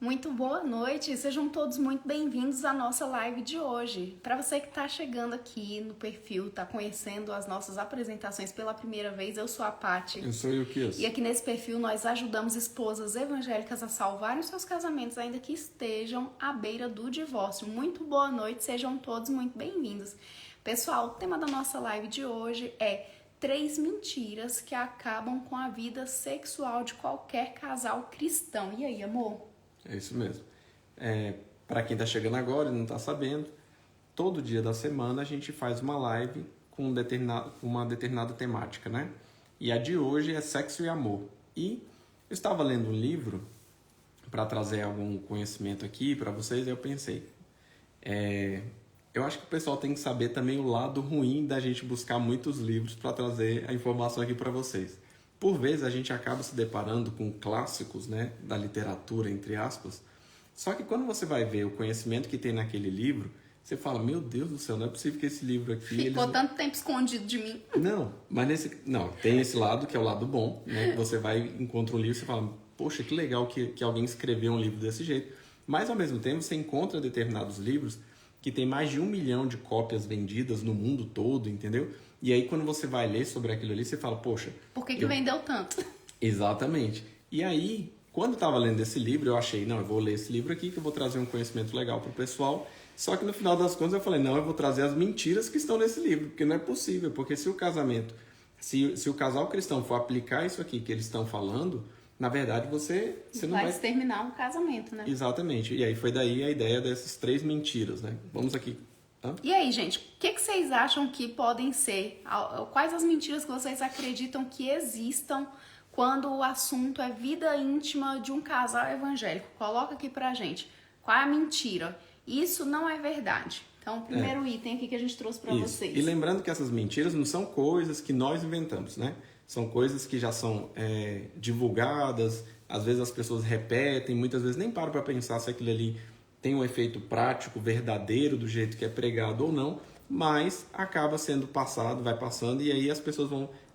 Muito boa noite, sejam todos muito bem-vindos à nossa live de hoje. Para você que está chegando aqui no perfil, está conhecendo as nossas apresentações pela primeira vez, eu sou a Paty. Eu sou o Yukias. E aqui nesse perfil nós ajudamos esposas evangélicas a salvarem os seus casamentos, ainda que estejam à beira do divórcio. Muito boa noite, sejam todos muito bem-vindos. Pessoal, o tema da nossa live de hoje é 3 mentiras que acabam com a vida sexual de qualquer casal cristão. E aí, amor? É isso mesmo. Para quem está chegando agora e não está sabendo, todo dia da semana a gente faz uma live com uma determinada temática, né? E a de hoje é sexo e amor. E eu estava lendo um livro para trazer algum conhecimento aqui para vocês, e eu pensei, eu acho que o pessoal tem que saber também o lado ruim da gente buscar muitos livros para trazer a informação aqui para vocês. Por vezes a gente acaba se deparando com clássicos, né, da literatura, entre aspas, só que quando você vai ver o conhecimento que tem naquele livro, você fala, meu Deus do céu, não é possível que esse livro aqui... Ficou tanto tempo escondido de mim. Não, tem esse lado que é o lado bom, né, que você vai, encontra um livro e você fala, poxa, que legal que alguém escreveu um livro desse jeito, mas ao mesmo tempo você encontra determinados livros que tem mais de 1 milhão de cópias vendidas no mundo todo, entendeu? E aí, quando você vai ler sobre aquilo ali, você fala, poxa... Por que vendeu tanto? Exatamente. E aí, quando eu estava lendo esse livro, eu achei, não, eu vou ler esse livro aqui, que eu vou trazer um conhecimento legal para o pessoal. Só que no final das contas eu falei, não, eu vou trazer as mentiras que estão nesse livro, porque não é possível. Porque se o casamento, se o casal cristão for aplicar isso aqui que eles estão falando, na verdade você não vai... Vai exterminar um casamento, né? Exatamente. E aí foi daí a ideia dessas 3 mentiras, né? Vamos aqui... E aí, gente, o que vocês acham que podem ser? Quais as mentiras que vocês acreditam que existam quando o assunto é vida íntima de um casal evangélico? Coloca aqui pra gente. Qual é a mentira? Isso não é verdade. Então, o primeiro item aqui que a gente trouxe pra vocês. E lembrando que essas mentiras não são coisas que nós inventamos, né? São coisas que já são divulgadas, às vezes as pessoas repetem, muitas vezes nem param pra pensar se aquilo ali tem um efeito prático, verdadeiro, do jeito que é pregado ou não, mas acaba sendo passado, vai passando, e aí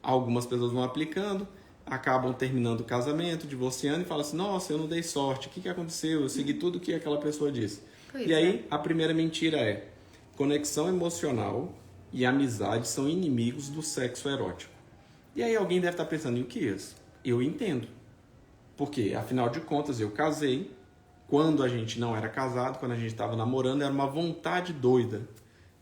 algumas pessoas vão aplicando, acabam terminando o casamento, divorciando, e falam assim, nossa, eu não dei sorte, o que aconteceu? Eu segui tudo que aquela pessoa disse. E aí, a primeira mentira é, conexão emocional e amizade são inimigos do sexo erótico. E aí alguém deve estar pensando, e o que é isso? Eu entendo. Porque, afinal de contas, eu casei. Quando a gente não era casado, quando a gente estava namorando, era uma vontade doida,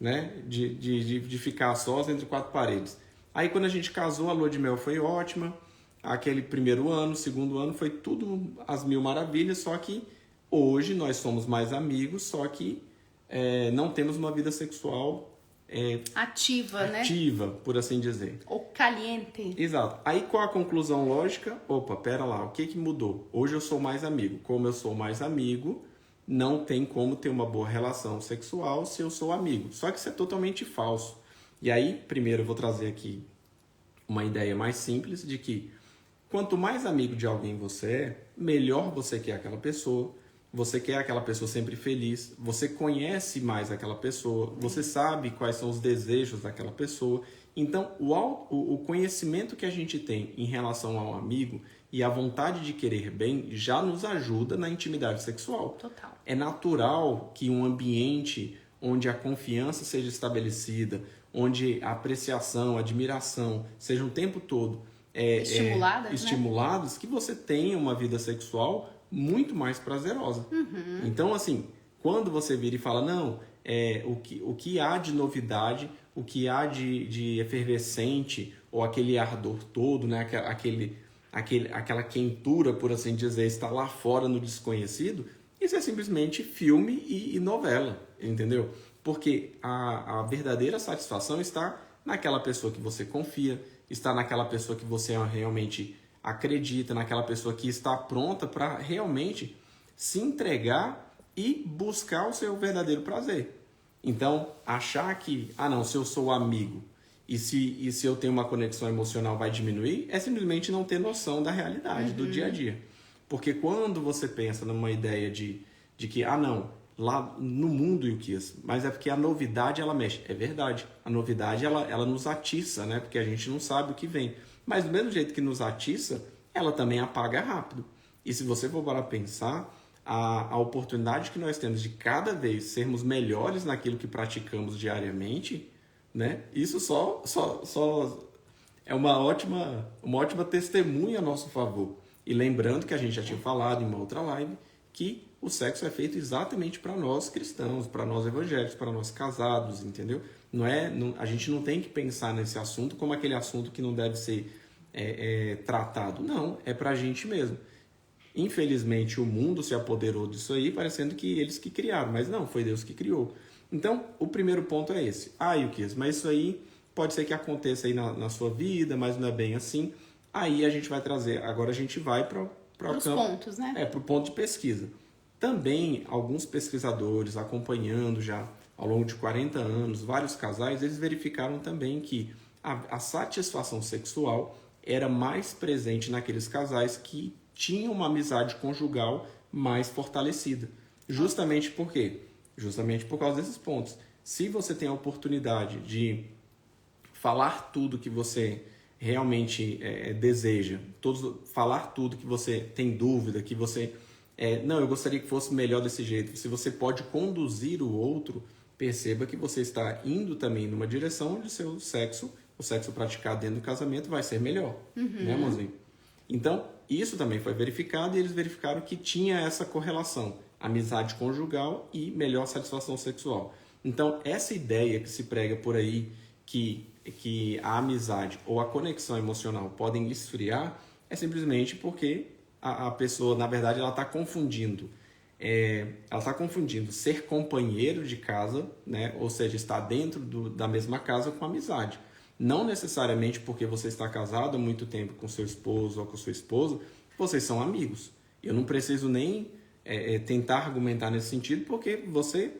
né? De ficar sós entre 4 paredes. Aí quando a gente casou, a lua de mel foi ótima. Aquele primeiro ano, segundo ano, foi tudo às mil maravilhas. Só que hoje nós somos mais amigos, só que não temos uma vida sexual ativa, né? Ativa, por assim dizer. Ou caliente. Exato. Aí qual a conclusão lógica? Opa, pera lá, o que mudou? Hoje eu sou mais amigo. Como eu sou mais amigo, não tem como ter uma boa relação sexual se eu sou amigo. Só que isso é totalmente falso. E aí, primeiro eu vou trazer aqui uma ideia mais simples de que quanto mais amigo de alguém você é, melhor você quer aquela pessoa. Você quer aquela pessoa sempre feliz, você conhece mais aquela pessoa, você sabe quais são os desejos daquela pessoa. Então, o conhecimento que a gente tem em relação ao amigo e a vontade de querer bem já nos ajuda na intimidade sexual. Total. É natural que um ambiente onde a confiança seja estabelecida, onde a apreciação, a admiração sejam o tempo todo estimulados, né? Que você tenha uma vida sexual muito mais prazerosa. Então, assim, quando você vira e fala, não, o que há de novidade, o que há de efervescente, ou aquele ardor todo, né? Aquela quentura, por assim dizer, está lá fora no desconhecido, isso é simplesmente filme e novela, entendeu? Porque a verdadeira satisfação está naquela pessoa que você confia, está naquela pessoa que você realmente acredita, naquela pessoa que está pronta para realmente se entregar e buscar o seu verdadeiro prazer. Então, achar que, não, se eu sou amigo e se eu tenho uma conexão emocional vai diminuir, é simplesmente não ter noção da realidade, do dia a dia. Porque quando você pensa numa ideia de que, não, lá no mundo, Yukias, mas é porque a novidade ela mexe. É verdade, a novidade ela nos atiça, né? Porque a gente não sabe o que vem. Mas do mesmo jeito que nos atiça, ela também apaga rápido. E se você for para pensar, a oportunidade que nós temos de cada vez sermos melhores naquilo que praticamos diariamente, né? Isso só é uma ótima testemunha a nosso favor. E lembrando que a gente já tinha falado em uma outra live que o sexo é feito exatamente para nós cristãos, para nós evangélicos, para nós casados, entendeu? A gente não tem que pensar nesse assunto como aquele assunto que não deve ser tratado. Não, é para a gente mesmo. Infelizmente, o mundo se apoderou disso aí, parecendo que eles que criaram, mas não, foi Deus que criou. Então, o primeiro ponto é esse. Yukias, mas isso aí pode ser que aconteça aí na sua vida, mas não é bem assim. Aí a gente vai trazer, agora a gente vai para os pontos, né? Para o ponto de pesquisa. Também, alguns pesquisadores acompanhando já ao longo de 40 anos, vários casais, eles verificaram também que a satisfação sexual era mais presente naqueles casais que tinham uma amizade conjugal mais fortalecida. Justamente por quê? Justamente por causa desses pontos. Se você tem a oportunidade de falar tudo que você realmente deseja, falar tudo que você tem dúvida, que você... não, eu gostaria que fosse melhor desse jeito. Se você pode conduzir o outro, perceba que você está indo também numa direção onde o sexo praticado dentro do casamento vai ser melhor. Né, amorzinho? Então, isso também foi verificado e eles verificaram que tinha essa correlação. Amizade conjugal e melhor satisfação sexual. Então, essa ideia que se prega por aí que a amizade ou a conexão emocional podem esfriar é simplesmente porque a pessoa, na verdade, ela está confundindo. Ela está confundindo ser companheiro de casa, né? Ou seja, estar dentro da mesma casa com amizade. Não necessariamente porque você está casado há muito tempo com seu esposo ou com sua esposa, vocês são amigos. Eu não preciso nem tentar argumentar nesse sentido, porque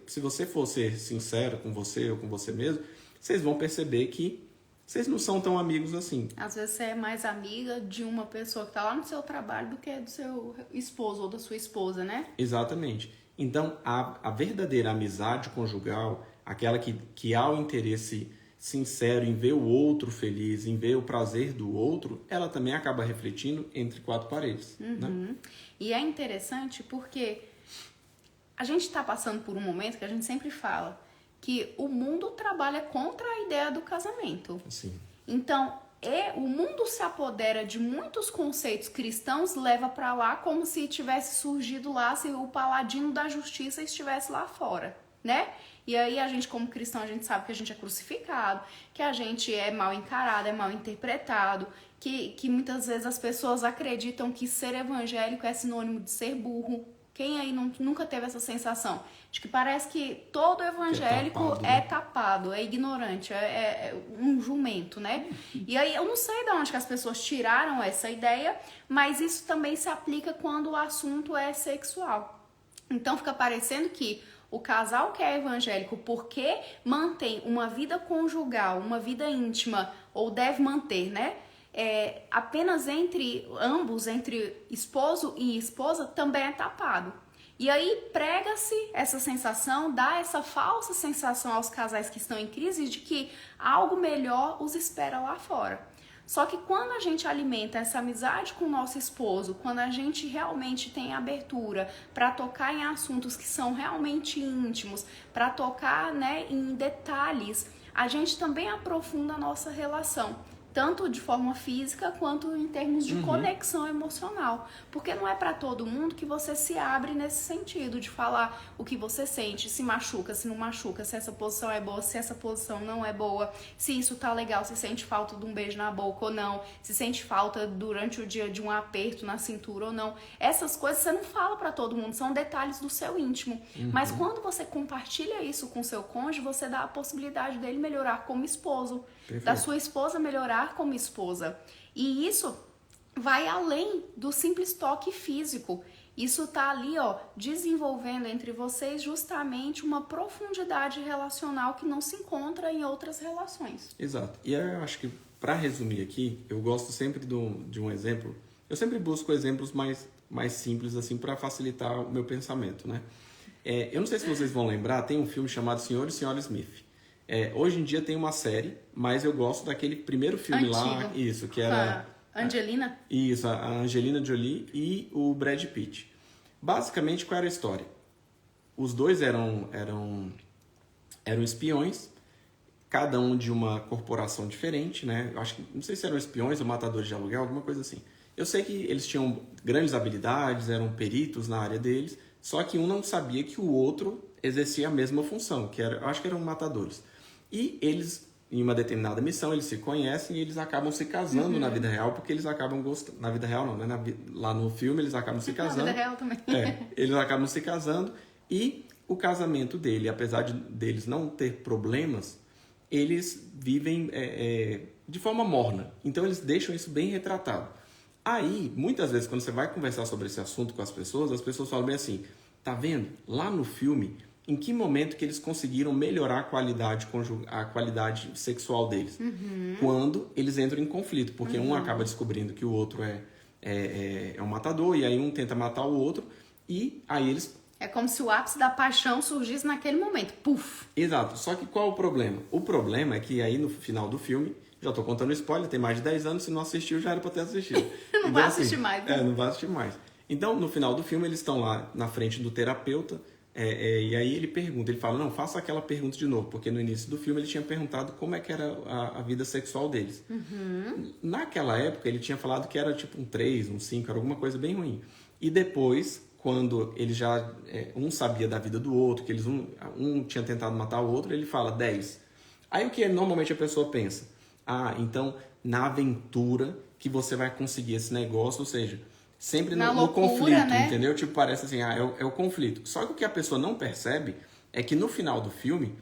se você for ser sincero com você ou com você mesmo, vocês vão perceber que vocês não são tão amigos assim. Às vezes você é mais amiga de uma pessoa que está lá no seu trabalho do que do seu esposo ou da sua esposa, né? Exatamente. Então, a verdadeira amizade conjugal, aquela que há o interesse sincero em ver o outro feliz, em ver o prazer do outro, ela também acaba refletindo entre quatro paredes. Né? E é interessante porque a gente está passando por um momento que a gente sempre fala que o mundo trabalha contra a ideia do casamento. Sim. Então, o mundo se apodera de muitos conceitos cristãos, leva para lá como se tivesse surgido lá, se o paladino da justiça estivesse lá fora, né? E aí a gente, como cristão, a gente sabe que a gente é crucificado, que a gente é mal encarado, é mal interpretado, que muitas vezes as pessoas acreditam que ser evangélico é sinônimo de ser burro. Quem aí nunca teve essa sensação de que parece que todo evangélico é tapado, é ignorante, é um jumento, né? E aí eu não sei de onde que as pessoas tiraram essa ideia, mas isso também se aplica quando o assunto é sexual. Então fica parecendo que o casal que é evangélico, porque mantém uma vida conjugal, uma vida íntima, ou deve manter, né? Apenas entre ambos, entre esposo e esposa, também é tapado. E aí prega-se essa sensação, dá essa falsa sensação aos casais que estão em crise de que algo melhor os espera lá fora. Só que quando a gente alimenta essa amizade com o nosso esposo, quando a gente realmente tem abertura para tocar em assuntos que são realmente íntimos, para tocar, né, em detalhes, a gente também aprofunda a nossa relação. Tanto de forma física quanto em termos de conexão emocional. Porque não é para todo mundo que você se abre nesse sentido de falar o que você sente, se machuca, se não machuca, se essa posição é boa, se essa posição não é boa, se isso tá legal, se sente falta de um beijo na boca ou não, se sente falta durante o dia de um aperto na cintura ou não. Essas coisas você não fala para todo mundo, são detalhes do seu íntimo. Mas quando você compartilha isso com seu cônjuge, você dá a possibilidade dele melhorar como esposo. Perfeito. Da sua esposa melhorar como esposa. E isso vai além do simples toque físico. Isso tá ali, ó, desenvolvendo entre vocês justamente uma profundidade relacional que não se encontra em outras relações. Exato. E eu acho que, para resumir aqui, eu gosto sempre de um exemplo. Eu sempre busco exemplos mais simples, assim, para facilitar o meu pensamento, né? Eu não sei se vocês vão lembrar, tem um filme chamado Senhor e Senhora Smith. Hoje em dia tem uma série, mas eu gosto daquele primeiro filme lá, que era... A Angelina? Isso, a Angelina Jolie e o Brad Pitt. Basicamente, qual era a história? Os dois eram espiões, cada um de uma corporação diferente, né? Eu acho que, não sei se eram espiões ou matadores de aluguel, alguma coisa assim. Eu sei que eles tinham grandes habilidades, eram peritos na área deles, só que um não sabia que o outro exercia a mesma função, eu acho que eram matadores. E eles, em uma determinada missão, eles se conhecem e eles acabam se casando na vida real, porque eles acabam gostando... Na vida real não, né? Lá no filme eles acabam se casando. Na vida real também. Eles acabam se casando e o casamento dele, apesar deles não ter problemas, eles vivem de forma morna. Então eles deixam isso bem retratado. Aí, muitas vezes, quando você vai conversar sobre esse assunto com as pessoas falam bem assim, tá vendo? Lá no filme, em que momento que eles conseguiram melhorar a qualidade sexual deles? Quando eles entram em conflito, porque um acaba descobrindo que o outro é um matador, e aí um tenta matar o outro, e aí eles... É como se o ápice da paixão surgisse naquele momento. Puf! Exato. Só que qual é o problema? O problema é que aí no final do filme, já tô contando spoiler, tem mais de 10 anos, se não assistiu já era pra ter assistido. Não vai assistir mais. Né? Não vai assistir mais. Então, no final do filme, eles estão lá na frente do terapeuta, e aí ele fala, não, faça aquela pergunta de novo, porque no início do filme ele tinha perguntado como é que era a vida sexual deles. Naquela época, ele tinha falado que era tipo um 3, um 5, era alguma coisa bem ruim. E depois, quando ele já, um sabia da vida do outro, que um tinha tentado matar o outro, ele fala 10. Aí o que normalmente a pessoa pensa? Então, na aventura que você vai conseguir esse negócio, ou seja, sempre no conflito, né? Entendeu? Tipo, parece assim, é o conflito. Só que o que a pessoa não percebe é que no final do filme,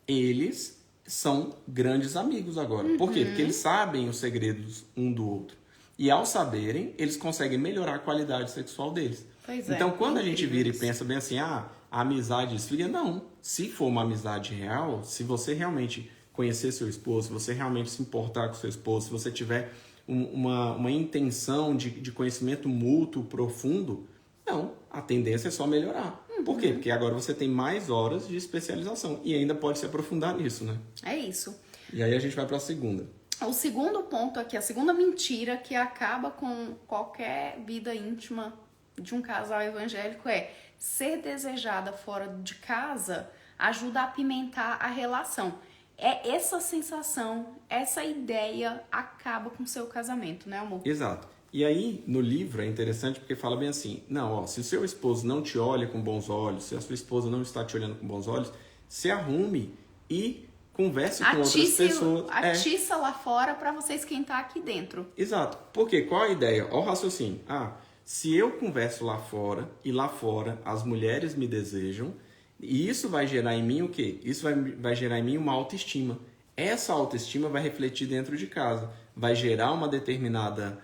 eles são grandes amigos agora. Por quê? Porque eles sabem os segredos um do outro. E ao saberem, eles conseguem melhorar a qualidade sexual deles. Então, quando a gente vira e pensa bem assim, a amizade esfria, não. Se for uma amizade real, se você realmente conhecer seu esposo, se você realmente se importar com seu esposo, se você tiver uma intenção de conhecimento mútuo profundo, não, a tendência é só melhorar. Por quê? Porque agora você tem mais horas de especialização e ainda pode se aprofundar nisso, né? É isso. E aí a gente vai para a segunda. O segundo ponto aqui, a segunda mentira que acaba com qualquer vida íntima de um casal evangélico é ser desejada fora de casa ajuda a apimentar a relação. É essa sensação, essa ideia acaba com o seu casamento, né, amor? Exato. E aí, no livro, é interessante porque fala bem assim, não, se o seu esposo não te olha com bons olhos, se a sua esposa não está te olhando com bons olhos, se arrume e converse com outras pessoas. Atiça lá fora para você esquentar aqui dentro. Exato. Porque qual a ideia? Olha o raciocínio. Se eu converso lá fora e lá fora as mulheres me desejam, e isso vai gerar em mim o quê? Isso vai gerar em mim uma autoestima. Essa autoestima vai refletir dentro de casa. Vai gerar uma determinada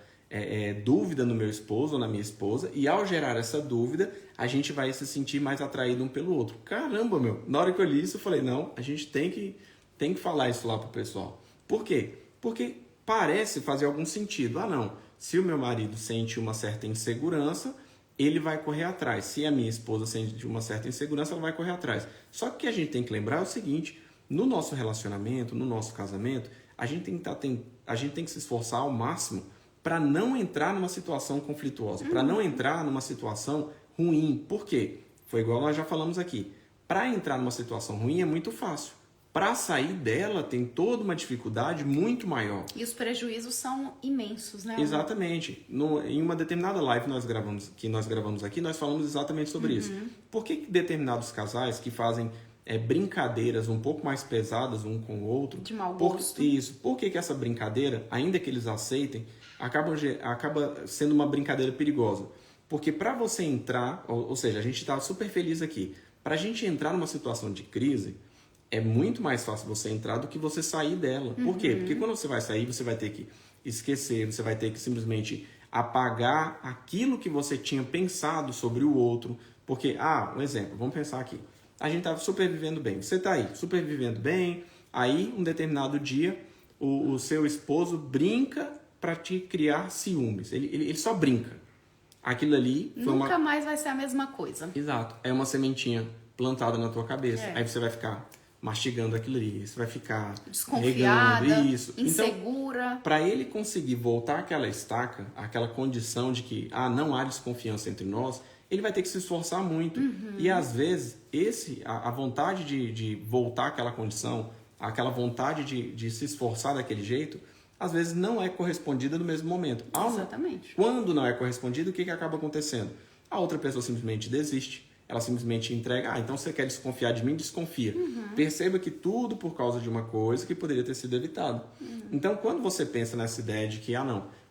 dúvida no meu esposo ou na minha esposa. E ao gerar essa dúvida, a gente vai se sentir mais atraído um pelo outro. Caramba, meu. Na hora que eu li isso, eu falei, não, a gente tem que falar isso lá pro pessoal. Por quê? Porque parece fazer algum sentido. Não. Se o meu marido sente uma certa insegurança, ele vai correr atrás. Se a minha esposa sente uma certa insegurança, ela vai correr atrás. Só que o que a gente tem que lembrar é o seguinte, no nosso relacionamento, no nosso casamento, a gente tem que se esforçar ao máximo para não entrar numa situação conflituosa, para não entrar numa situação ruim. Por quê? Foi igual nós já falamos aqui. Para entrar numa situação ruim é muito fácil. Para sair dela tem toda uma dificuldade muito maior. E os prejuízos são imensos, né? Exatamente. Em uma determinada live que nós gravamos aqui, nós falamos exatamente sobre isso. Por que determinados casais que fazem brincadeiras um pouco mais pesadas um com o outro... De mau gosto. Por que essa brincadeira, ainda que eles aceitem, acaba sendo uma brincadeira perigosa? Porque para você entrar, ou seja, a gente está super feliz aqui, para a gente entrar numa situação de crise... É muito mais fácil você entrar do que você sair dela. Por quê? Porque quando você vai sair, você vai ter que esquecer, você vai ter que simplesmente apagar aquilo que você tinha pensado sobre o outro. Porque, um exemplo, vamos pensar aqui. A gente estava supervivendo bem. Você está aí, supervivendo bem. Aí, um determinado dia, o seu esposo brinca para te criar ciúmes. Ele só brinca. Aquilo ali... Nunca mais vai ser a mesma coisa. Exato. É uma sementinha plantada na tua cabeça. Aí você vai ficar... mastigando aquilo ali, você vai ficar desconfiada, regando, isso. insegura. Então, para ele conseguir voltar àquela estaca, àquela condição de que não há desconfiança entre nós, ele vai ter que se esforçar muito. E às vezes, a vontade de voltar àquela condição, aquela vontade de se esforçar daquele jeito, às vezes não é correspondida no mesmo momento. Exatamente. Quando não é correspondido, o que acaba acontecendo? A outra pessoa simplesmente desiste, ela simplesmente entrega, então você quer desconfiar de mim? Desconfia. Perceba que tudo por causa de uma coisa que poderia ter sido evitada. Então, quando você pensa nessa ideia de que,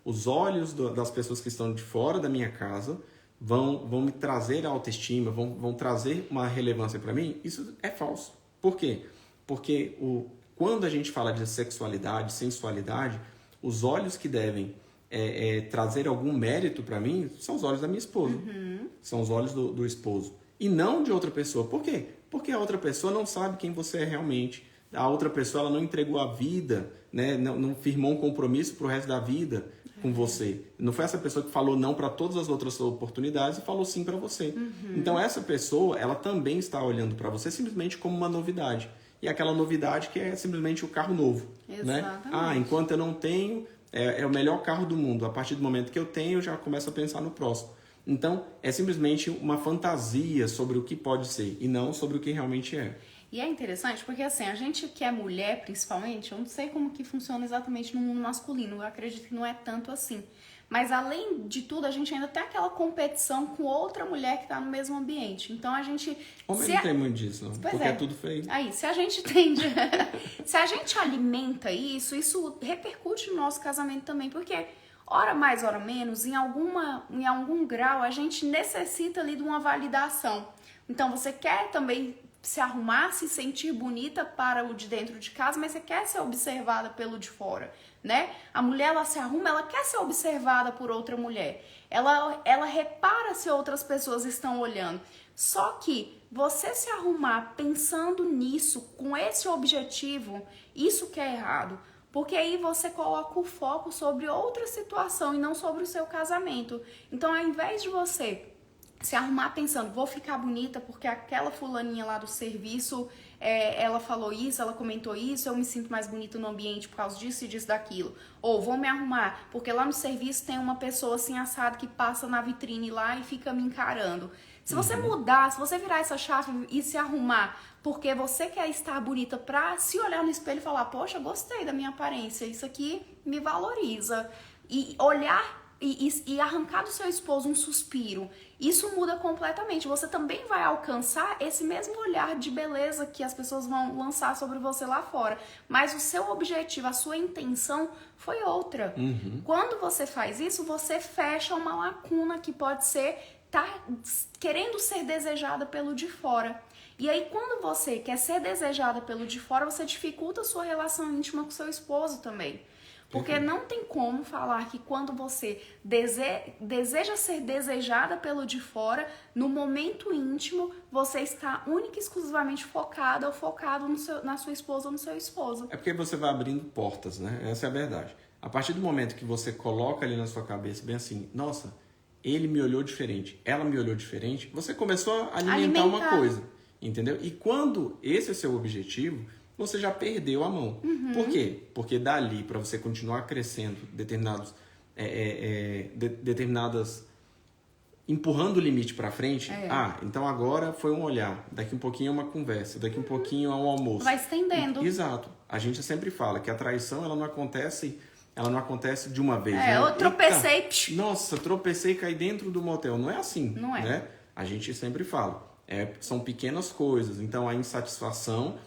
os olhos das pessoas que estão de fora da minha casa vão me trazer autoestima, vão trazer uma relevância para mim, isso é falso. Por quê? Porque quando a gente fala de sexualidade, sensualidade, os olhos que devem trazer algum mérito para mim são os olhos da minha esposa. São os olhos do esposo. E não de outra pessoa. Por quê? Porque a outra pessoa não sabe quem você é realmente. A outra pessoa ela não entregou a vida, né? Não firmou um compromisso para o resto da vida com você. Não foi essa pessoa que falou não para todas as outras oportunidades e falou sim para você. Então essa pessoa, ela também está olhando para você simplesmente como uma novidade. E aquela novidade que é simplesmente o carro novo. Exatamente. Né? Enquanto eu não tenho, é o melhor carro do mundo. A partir do momento que eu tenho, eu já começo a pensar no próximo. Então, é simplesmente uma fantasia sobre o que pode ser e não sobre o que realmente é. E é interessante porque, assim, a gente que é mulher, principalmente, eu não sei como que funciona exatamente no mundo masculino, eu acredito que não é tanto assim. Mas, além de tudo, a gente ainda tem aquela competição com outra mulher que está no mesmo ambiente. Então, a gente... Homem não tem muito disso, não. Porque é tudo feio. Aí, se a gente tende... se a gente alimenta isso repercute no nosso casamento também, porque... hora mais, hora menos, em algum grau, a gente necessita ali de uma validação. Então, você quer também se arrumar, se sentir bonita para o de dentro de casa, mas você quer ser observada pelo de fora, né? A mulher, ela se arruma, ela quer ser observada por outra mulher. Ela repara se outras pessoas estão olhando. Só que você se arrumar pensando nisso, com esse objetivo, isso que é errado. Porque aí você coloca o foco sobre outra situação e não sobre o seu casamento. Então, ao invés de você se arrumar pensando, vou ficar bonita porque aquela fulaninha lá do serviço, ela falou isso, ela comentou isso, eu me sinto mais bonita no ambiente por causa disso e disso, daquilo. Ou vou me arrumar porque lá no serviço tem uma pessoa assim assado que passa na vitrine lá e fica me encarando. Se você mudar, se você virar essa chave e se arrumar porque você quer estar bonita pra se olhar no espelho e falar, poxa, gostei da minha aparência, isso aqui me valoriza. E olhar e arrancar do seu esposo um suspiro, isso muda completamente. Você também vai alcançar esse mesmo olhar de beleza que as pessoas vão lançar sobre você lá fora. Mas o seu objetivo, a sua intenção foi outra. Quando você faz isso, você fecha uma lacuna que pode ser querendo ser desejada pelo de fora. E aí, quando você quer ser desejada pelo de fora, você dificulta a sua relação íntima com seu esposo também. Porque não tem como falar que quando você deseja ser desejada pelo de fora, no momento íntimo, você está única e exclusivamente focada ou focado na sua esposa ou no seu esposo. É porque você vai abrindo portas, né? Essa é a verdade. A partir do momento que você coloca ali na sua cabeça, bem assim, nossa, ele me olhou diferente, ela me olhou diferente, você começou a alimentar uma coisa, entendeu? E quando esse é seu objetivo, você já perdeu a mão. Por quê? Porque dali, para você continuar crescendo, determinadas empurrando o limite para frente, então agora foi um olhar, daqui um pouquinho é uma conversa, daqui um pouquinho é um almoço. Vai estendendo. Exato. A gente sempre fala que a traição, ela não acontece de uma vez. Né? Eu tropecei. Eita, nossa, tropecei e caí dentro do motel. Não é assim. Não é. Né? A gente sempre fala. São pequenas coisas. Então, a insatisfação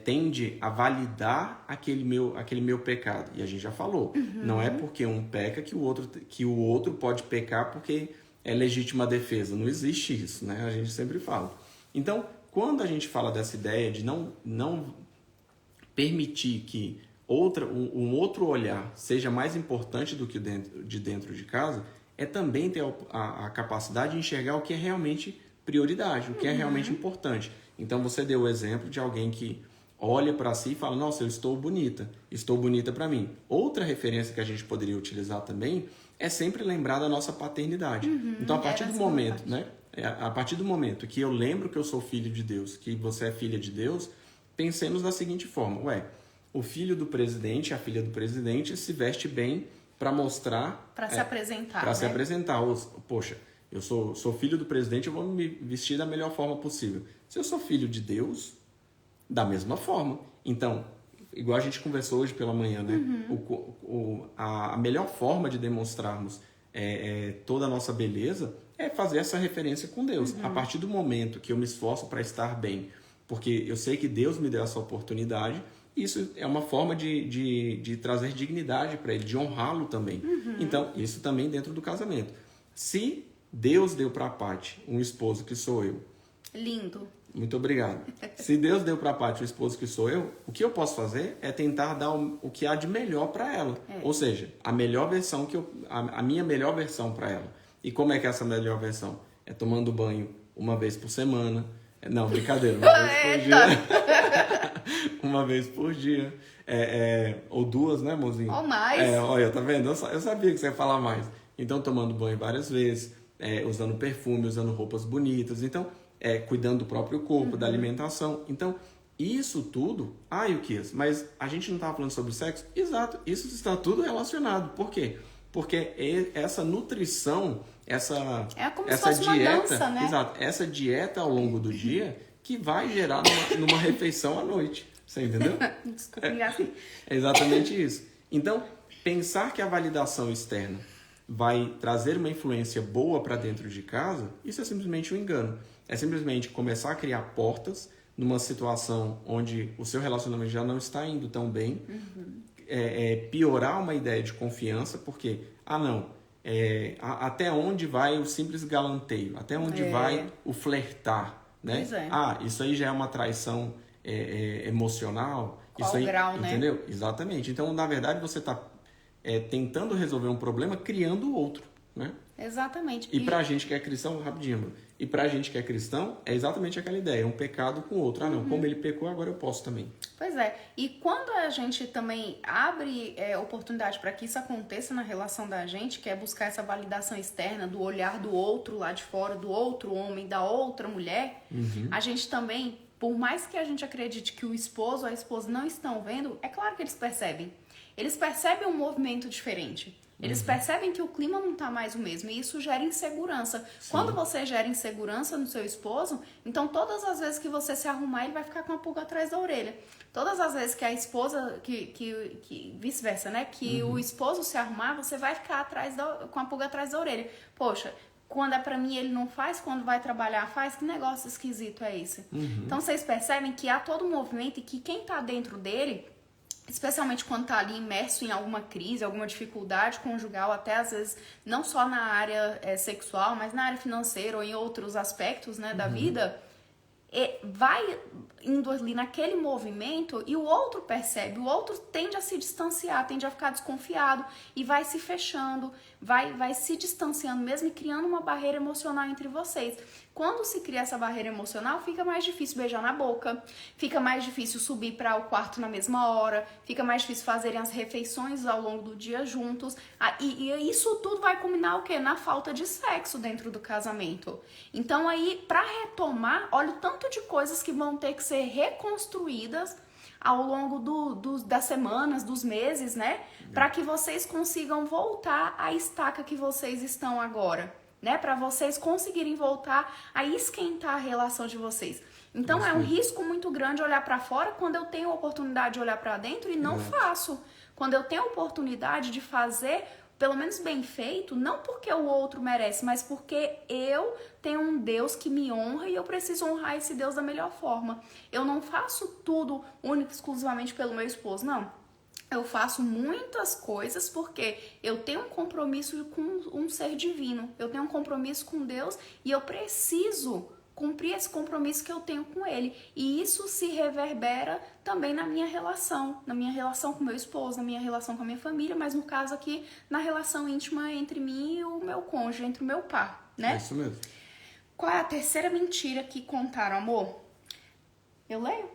tende a validar aquele meu pecado. E a gente já falou. Não é porque um peca que o outro pode pecar porque é legítima defesa. Não existe isso. Né? A gente sempre fala. Então, quando a gente fala dessa ideia de não permitir que um outro olhar seja mais importante do que dentro de casa, é também ter a capacidade de enxergar o que é realmente prioridade, o que é realmente importante. Então, você deu o exemplo de alguém que olha para si e fala, nossa, eu estou bonita para mim. Outra referência que a gente poderia utilizar também é sempre lembrar da nossa paternidade. Então, a partir do momento, né? A partir do momento que eu lembro que eu sou filho de Deus, que você é filha de Deus, pensemos da seguinte forma, o filho do presidente, a filha do presidente se veste bem para mostrar... Para se apresentar. Para se apresentar. Poxa, Eu sou filho do presidente, eu vou me vestir da melhor forma possível. Se eu sou filho de Deus, da mesma forma. Então, igual a gente conversou hoje pela manhã, né? A melhor forma de demonstrarmos toda a nossa beleza é fazer essa referência com Deus. A partir do momento que eu me esforço para estar bem, porque eu sei que Deus me deu essa oportunidade, isso é uma forma de trazer dignidade para Ele, de honrá-lo também. Então, isso também dentro do casamento. Se Deus deu para a Paty um esposo que sou eu. Lindo. Muito obrigado. Se Deus deu para a Paty um esposo que sou eu, o que eu posso fazer é tentar dar o que há de melhor para ela. Ou seja, a melhor versão a minha melhor versão para ela. E como é que é essa melhor versão? É tomando banho uma vez por semana. Não, brincadeira, uma vez por dia. Uma vez por dia. Ou duas, né, mozinho? Ou mais. Olha, tá vendo? Eu sabia que você ia falar mais. Então, tomando banho várias vezes, usando perfume, usando roupas bonitas. Então, cuidando do próprio corpo, da alimentação. Então, isso tudo... Yukias, mas a gente não estava falando sobre sexo? Exato, isso está tudo relacionado. Por quê? Porque essa nutrição, essa como essa se fosse dieta, uma dança, né? Exato, essa dieta ao longo do dia que vai gerar numa refeição à noite. Você entendeu? Desculpa, assim. É exatamente isso. Então, pensar que a validação externa vai trazer uma influência boa para dentro de casa, isso é simplesmente um engano. É simplesmente começar a criar portas numa situação onde o seu relacionamento já não está indo tão bem, piorar uma ideia de confiança, porque, até onde vai o simples galanteio? Até onde vai o flertar? Né? Pois é. Isso aí já é uma traição emocional? Qual isso aí, grau, né? entendeu? Exatamente. Então, na verdade, você está tentando resolver um problema criando outro, né? Exatamente. E pra gente que é cristão, rapidinho, e pra gente que é cristão, é exatamente aquela ideia, um pecado com o outro. Como ele pecou, agora eu posso também. Pois é. E quando a gente também abre oportunidade para que isso aconteça na relação da gente, que é buscar essa validação externa do olhar do outro lá de fora, do outro homem, da outra mulher, a gente também, por mais que a gente acredite que o esposo ou a esposa não estão vendo, é claro que eles percebem. Eles percebem um movimento diferente. Eles percebem que o clima não tá mais o mesmo e isso gera insegurança. Sim. Quando você gera insegurança no seu esposo, então todas as vezes que você se arrumar, ele vai ficar com a pulga atrás da orelha. Todas as vezes que a esposa, que vice-versa, né? Que o esposo se arrumar, você vai ficar com a pulga atrás da orelha. Poxa, quando é pra mim ele não faz, quando vai trabalhar faz, que negócio esquisito é esse? Então vocês percebem que há todo um movimento e que quem tá dentro dele, especialmente quando está ali imerso em alguma crise, alguma dificuldade conjugal, até às vezes não só na área sexual, mas na área financeira ou em outros aspectos, né, da vida, vai indo ali naquele movimento e o outro percebe, o outro tende a se distanciar, tende a ficar desconfiado e vai se fechando, vai se distanciando mesmo e criando uma barreira emocional entre vocês. Quando se cria essa barreira emocional, fica mais difícil beijar na boca, fica mais difícil subir para o quarto na mesma hora, fica mais difícil fazerem as refeições ao longo do dia juntos. E isso tudo vai culminar o quê? Na falta de sexo dentro do casamento. Então aí, para retomar, olha o tanto de coisas que vão ter que ser reconstruídas ao longo das semanas, dos meses, né? Para que vocês consigam voltar à estaca que vocês estão agora. Né, para vocês conseguirem voltar a esquentar a relação de vocês. Então é um risco muito grande olhar para fora quando eu tenho a oportunidade de olhar para dentro e não faço. Quando eu tenho a oportunidade de fazer, pelo menos bem feito, não porque o outro merece, mas porque eu tenho um Deus que me honra e eu preciso honrar esse Deus da melhor forma. Eu não faço tudo único e exclusivamente pelo meu esposo, não. Eu faço muitas coisas porque eu tenho um compromisso com um ser divino. Eu tenho um compromisso com Deus e eu preciso cumprir esse compromisso que eu tenho com Ele. E isso se reverbera também na minha relação com meu esposo, na minha relação com a minha família, mas no caso aqui, na relação íntima entre mim e o meu cônjuge, entre o meu par, né? É isso mesmo. Qual é a terceira mentira que contaram, amor? Eu leio?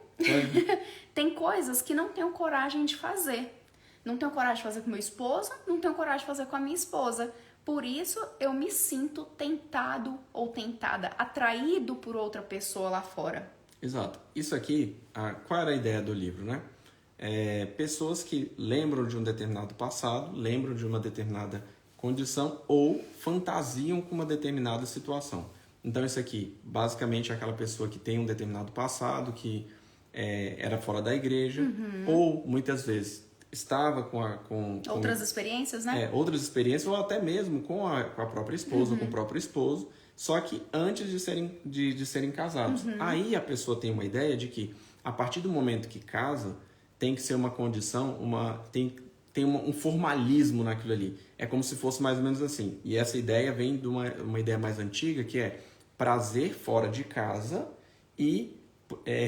Tem coisas que não tenho coragem de fazer. Não tenho coragem de fazer com meu esposo, não tenho coragem de fazer com a minha esposa. Por isso, eu me sinto tentado ou tentada, atraído por outra pessoa lá fora. Exato. Isso aqui, qual era a ideia do livro, né? Pessoas que lembram de um determinado passado, lembram de uma determinada condição ou fantasiam com uma determinada situação. Então, isso aqui, basicamente, é aquela pessoa que tem um determinado passado, que era fora da igreja, ou, muitas vezes, estava com outras experiências, né? Outras experiências, ou até mesmo com a própria esposa, ou com o próprio esposo, só que antes de serem casados. Aí a pessoa tem uma ideia de que, a partir do momento que casa, tem que ser uma condição, tem um formalismo naquilo ali. É como se fosse mais ou menos assim. E essa ideia vem de uma ideia mais antiga, que é prazer fora de casa e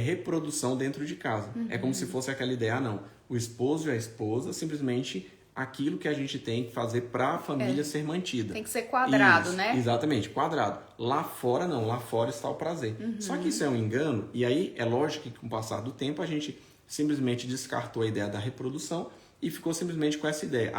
reprodução dentro de casa. É como se fosse aquela ideia, não, o esposo e a esposa, simplesmente aquilo que a gente tem que fazer para a família ser mantida. Tem que ser quadrado, isso, né? Exatamente, quadrado. Lá fora não, lá fora está o prazer. Só que isso é um engano, e aí é lógico que com o passar do tempo a gente simplesmente descartou a ideia da reprodução e ficou simplesmente com essa ideia.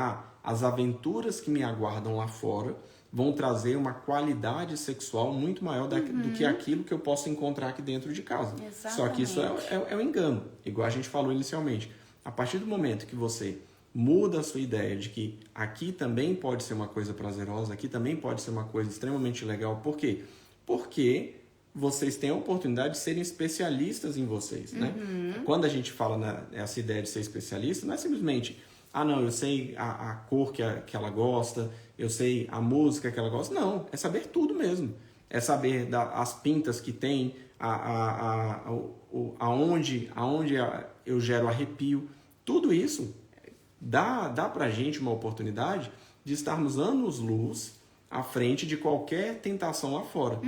As aventuras que me aguardam lá fora vão trazer uma qualidade sexual muito maior do que aquilo que eu posso encontrar aqui dentro de casa. Exatamente. Só que isso é um engano, igual a gente falou inicialmente. A partir do momento que você muda a sua ideia de que aqui também pode ser uma coisa prazerosa, aqui também pode ser uma coisa extremamente legal. Por quê? Porque vocês têm a oportunidade de serem especialistas em vocês, né? Quando a gente fala essa ideia de ser especialista, não é simplesmente, não, eu sei a cor que ela gosta, eu sei a música que ela gosta. Não, é saber tudo mesmo. É saber as pintas que tem, aonde eu gero arrepio. Tudo isso dá pra gente uma oportunidade de estarmos anos-luz à frente de qualquer tentação lá fora.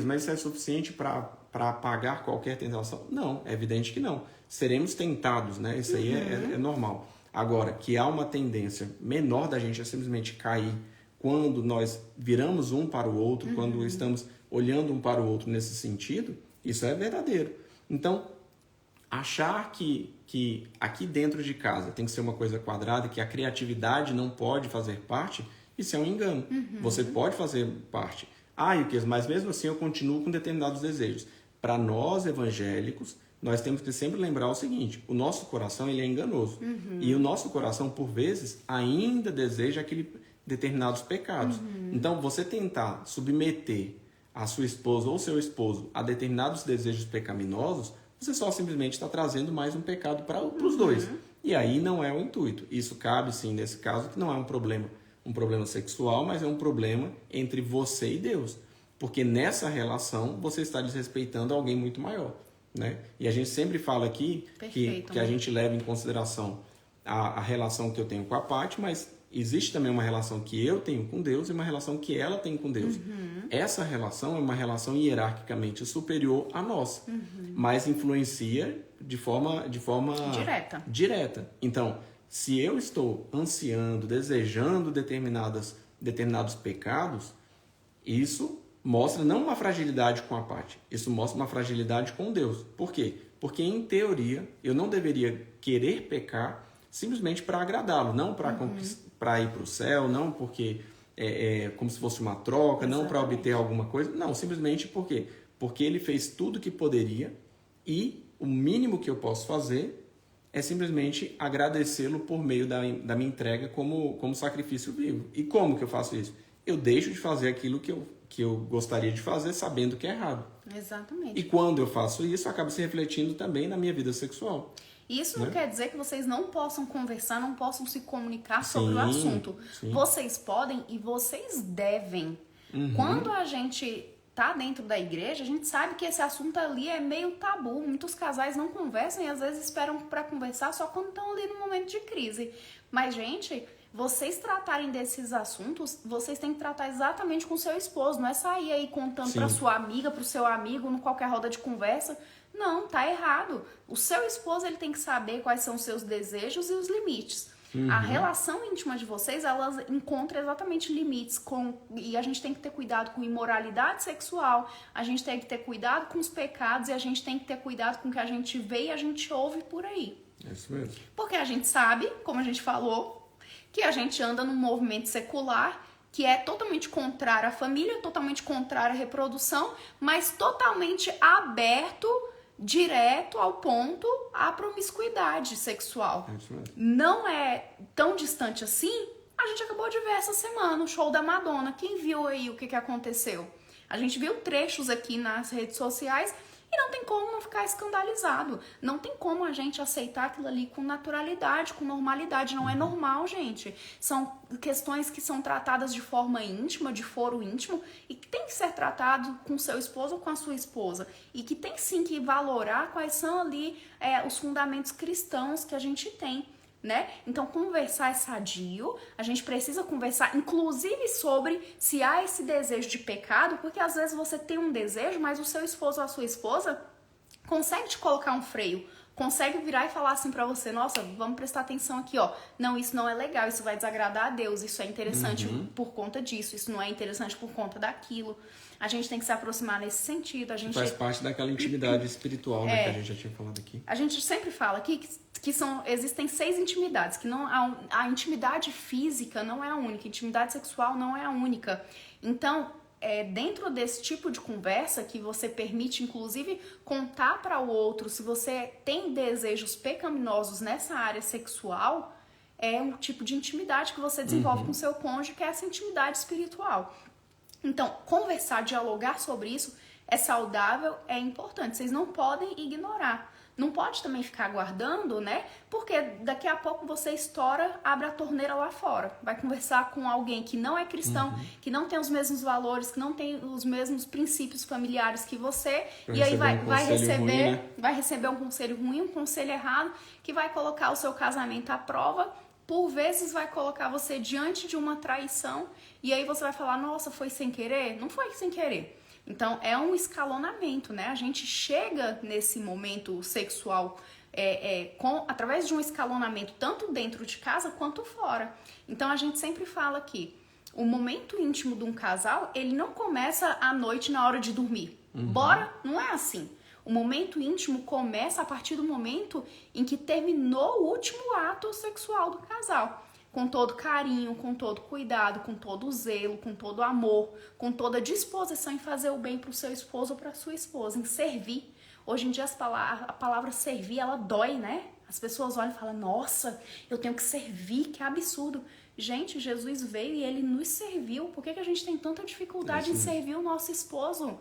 Mas isso é suficiente para apagar qualquer tentação? Não, é evidente que não. Seremos tentados, né? Isso aí é normal. Agora, que há uma tendência menor da gente a simplesmente cair quando nós viramos um para o outro, quando estamos olhando um para o outro nesse sentido, isso é verdadeiro. Então, achar que aqui dentro de casa tem que ser uma coisa quadrada, que a criatividade não pode fazer parte, isso é um engano. Você pode fazer parte. Mas mesmo assim eu continuo com determinados desejos. Para nós evangélicos, nós temos que sempre lembrar o seguinte: o nosso coração ele é enganoso. E o nosso coração, por vezes, ainda deseja determinados pecados. Então, você tentar submeter a sua esposa ou seu esposo a determinados desejos pecaminosos, você só simplesmente está trazendo mais um pecado para os dois. E aí não é o intuito. Isso cabe, sim, nesse caso, que não é um problema sexual, mas é um problema entre você e Deus. Porque nessa relação você está desrespeitando alguém muito maior, né? E a gente sempre fala aqui que a gente leva em consideração a relação que eu tenho com a Paty, mas existe também uma relação que eu tenho com Deus e uma relação que ela tem com Deus. Essa relação é uma relação hierarquicamente superior à nossa, mas influencia de forma direta. Então, se eu estou ansiando, desejando determinados pecados, isso mostra não uma fragilidade com a Paty, isso mostra uma fragilidade com Deus. Por quê? Porque, em teoria, eu não deveria querer pecar simplesmente para agradá-lo, não para ir para o céu, não porque como se fosse uma troca, não para obter alguma coisa, não, simplesmente porque ele fez tudo o que poderia e o mínimo que eu posso fazer é simplesmente agradecê-lo por meio da minha entrega como sacrifício vivo. E como que eu faço isso? Eu deixo de fazer aquilo que eu gostaria de fazer sabendo que é errado. Exatamente. E quando eu faço isso, acaba se refletindo também na minha vida sexual. Isso não quer dizer que vocês não possam conversar, não possam se comunicar sobre o assunto. Sim. Vocês podem e vocês devem. Quando a gente tá dentro da igreja, a gente sabe que esse assunto ali é meio tabu. Muitos casais não conversam e às vezes esperam para conversar só quando estão ali no momento de crise. Mas, gente, vocês tratarem desses assuntos, vocês têm que tratar exatamente com o seu esposo. Não é sair aí contando para sua amiga, para o seu amigo, em qualquer roda de conversa. Não, tá errado. O seu esposo ele tem que saber quais são os seus desejos e os limites. A relação íntima de vocês, ela encontra exatamente limites e a gente tem que ter cuidado com imoralidade sexual, a gente tem que ter cuidado com os pecados e a gente tem que ter cuidado com o que a gente vê e a gente ouve por aí. É isso mesmo. Porque a gente sabe, como a gente falou, que a gente anda num movimento secular que é totalmente contrário à família, totalmente contrário à reprodução, mas totalmente aberto, direto ao ponto, à promiscuidade sexual. Não é tão distante assim A gente acabou de ver essa semana o show da Madonna. Quem viu aí o que aconteceu? A gente viu trechos aqui nas redes sociais e não tem como não ficar escandalizado. Não tem como a gente aceitar aquilo ali com naturalidade, com normalidade. Não é normal, gente. São questões que são tratadas de forma íntima, de foro íntimo, e que tem que ser tratado com seu esposo ou com a sua esposa. E que tem sim que valorar quais são ali os fundamentos cristãos que a gente tem. Né? Então conversar é sadio, a gente precisa conversar inclusive sobre se há esse desejo de pecado, porque às vezes você tem um desejo, mas o seu esposo ou a sua esposa consegue te colocar um freio, consegue virar e falar assim pra você, nossa, vamos prestar atenção aqui, ó, não, isso não é legal, isso vai desagradar a Deus, isso é interessante por conta disso, isso não é interessante por conta daquilo. A gente tem que se aproximar nesse sentido. A gente faz parte daquela intimidade espiritual, né, que a gente já tinha falado aqui. A gente sempre fala aqui que existem 6 intimidades, que não a intimidade física não é a única, a intimidade sexual não é a única. Então, dentro desse tipo de conversa que você permite, inclusive, contar para o outro se você tem desejos pecaminosos nessa área sexual, é um tipo de intimidade que você desenvolve com seu cônjuge, que é essa intimidade espiritual. Então, conversar, dialogar sobre isso é saudável, é importante. Vocês não podem ignorar. Não pode também ficar guardando, né? Porque daqui a pouco você estoura, abre a torneira lá fora. Vai conversar com alguém que não é cristão, que não tem os mesmos valores, que não tem os mesmos princípios familiares que você. E aí vai receber um conselho ruim, um conselho errado, que vai colocar o seu casamento à prova. Por vezes vai colocar você diante de uma traição e aí você vai falar, nossa, foi sem querer? Não foi sem querer. Então é um escalonamento, né? A gente chega nesse momento sexual através de um escalonamento tanto dentro de casa quanto fora. Então a gente sempre fala que o momento íntimo de um casal, ele não começa à noite na hora de dormir. Bora? Não é assim. O momento íntimo começa a partir do momento em que terminou o último ato sexual do casal. Com todo carinho, com todo cuidado, com todo zelo, com todo amor, com toda disposição em fazer o bem para o seu esposo ou para a sua esposa, em servir. Hoje em dia a palavra servir, ela dói, né? As pessoas olham e falam, nossa, eu tenho que servir, que absurdo. Gente, Jesus veio e ele nos serviu. Por que a gente tem tanta dificuldade em servir o nosso esposo?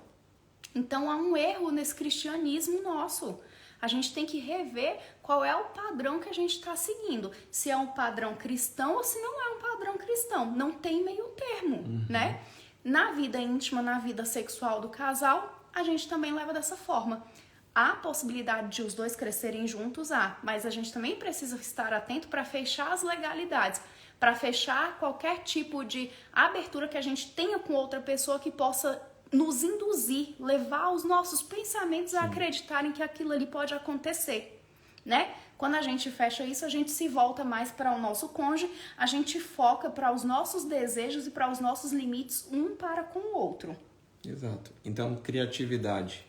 Então há um erro nesse cristianismo nosso. A gente tem que rever qual é o padrão que a gente está seguindo. Se é um padrão cristão ou se não é um padrão cristão. Não tem meio termo, né? Na vida íntima, na vida sexual do casal, a gente também leva dessa forma. Há possibilidade de os dois crescerem juntos, mas a gente também precisa estar atento para fechar as legalidades, para fechar qualquer tipo de abertura que a gente tenha com outra pessoa que possa nos induzir, levar os nossos pensamentos a acreditarem que aquilo ali pode acontecer, né? Quando a gente fecha isso, a gente se volta mais para o nosso cônjuge, a gente foca para os nossos desejos e para os nossos limites um para com o outro. Exato. Então, criatividade,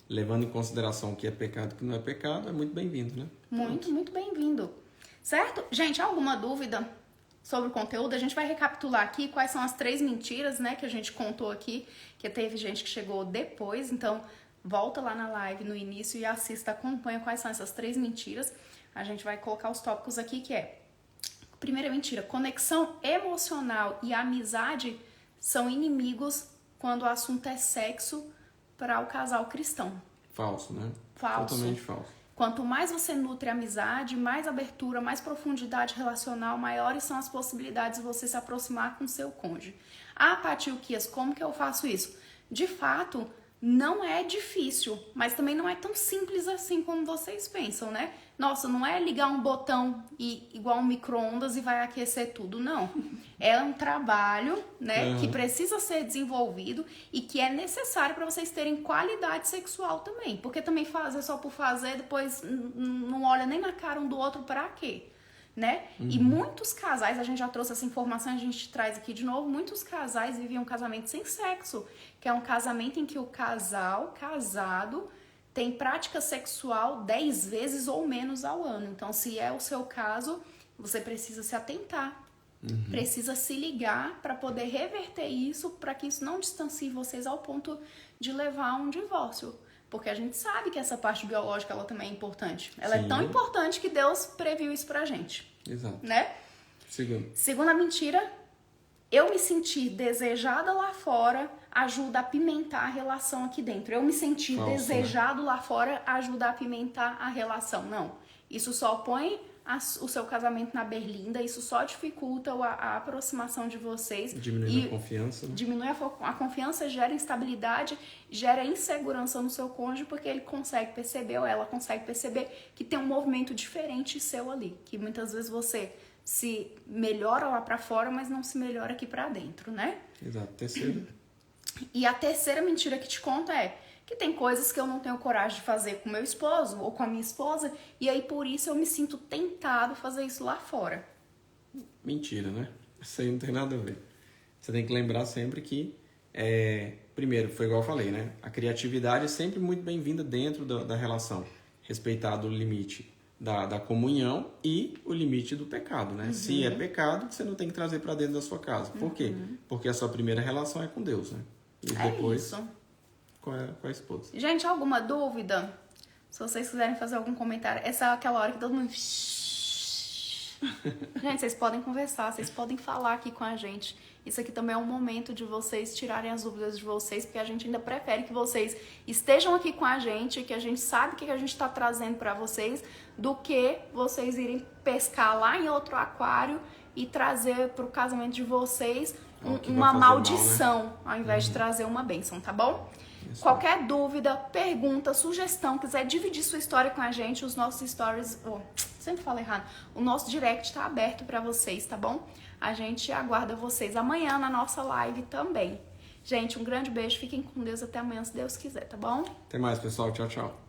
levando em consideração o que é pecado e o que não é pecado, é muito bem-vindo, né? Muito bem-vindo. Certo? Gente, alguma dúvida sobre o conteúdo? A gente vai recapitular aqui quais são as 3 mentiras, né, que a gente contou aqui, que teve gente que chegou depois, então volta lá na live no início e assista, acompanha quais são essas 3 mentiras. A gente vai colocar os tópicos aqui, que é: primeira mentira, conexão emocional e amizade são inimigos quando o assunto é sexo para o casal cristão. Falso, né? Falso. Totalmente falso. Quanto mais você nutre amizade, mais abertura, mais profundidade relacional, maiores são as possibilidades de você se aproximar com seu cônjuge. Patilquias, como que eu faço isso? De fato, não é difícil, mas também não é tão simples assim como vocês pensam, né? Nossa, não é ligar um botão igual um micro-ondas e vai aquecer tudo, não. É um trabalho, né, que precisa ser desenvolvido e que é necessário para vocês terem qualidade sexual também. Porque também fazer só por fazer, depois não olha nem na cara um do outro, para quê? Né? E muitos casais, a gente já trouxe essa informação, a gente traz aqui de novo, muitos casais vivem um casamento sem sexo, que é um casamento em que o casal casado tem prática sexual 10 vezes ou menos ao ano. Então, se é o seu caso, você precisa se atentar, precisa se ligar para poder reverter isso, para que isso não distancie vocês ao ponto de levar a um divórcio. Porque a gente sabe que essa parte biológica ela também é importante. Ela é tão importante que Deus previu isso pra gente. Exato. Né? Segunda mentira, eu me sentir desejada lá fora ajuda a apimentar a relação aqui dentro. Eu me sentir desejado lá fora ajuda a apimentar a relação. Não, isso só põe o seu casamento na berlinda, isso só dificulta a aproximação de vocês. Diminui a confiança. Né? Diminui a confiança, gera instabilidade, gera insegurança no seu cônjuge, porque ele consegue perceber, ou ela consegue perceber, que tem um movimento diferente seu ali. Que muitas vezes você se melhora lá pra fora, mas não se melhora aqui pra dentro, né? Exato. Terceiro. E a terceira mentira que te conto é que tem coisas que eu não tenho coragem de fazer com meu esposo ou com a minha esposa, e aí por isso eu me sinto tentado a fazer isso lá fora. Mentira, né? Isso aí não tem nada a ver. Você tem que lembrar sempre que, primeiro, foi igual eu falei, né? A criatividade é sempre muito bem-vinda dentro da relação, respeitado o limite da comunhão e o limite do pecado, né? Se é pecado, você não tem que trazer para dentro da sua casa. Por quê? Porque a sua primeira relação é com Deus, né? E depois isso. Com a esposa. Gente, alguma dúvida? Se vocês quiserem fazer algum comentário, essa é aquela hora que todo mundo... Gente, vocês podem conversar, vocês podem falar aqui com a gente. Isso aqui também é um momento de vocês tirarem as dúvidas de vocês, porque a gente ainda prefere que vocês estejam aqui com a gente, que a gente sabe o que a gente está trazendo para vocês, do que vocês irem pescar lá em outro aquário e trazer para o casamento de vocês uma maldição, mal, né? Ao invés de trazer uma bênção, tá bom? Isso. Qualquer dúvida, pergunta, sugestão, quiser dividir sua história com a gente, os nossos stories, sempre falo errado, o nosso direct está aberto para vocês, tá bom? A gente aguarda vocês amanhã na nossa live também. Gente, um grande beijo, fiquem com Deus, até amanhã se Deus quiser, tá bom? Até mais, pessoal, tchau, tchau.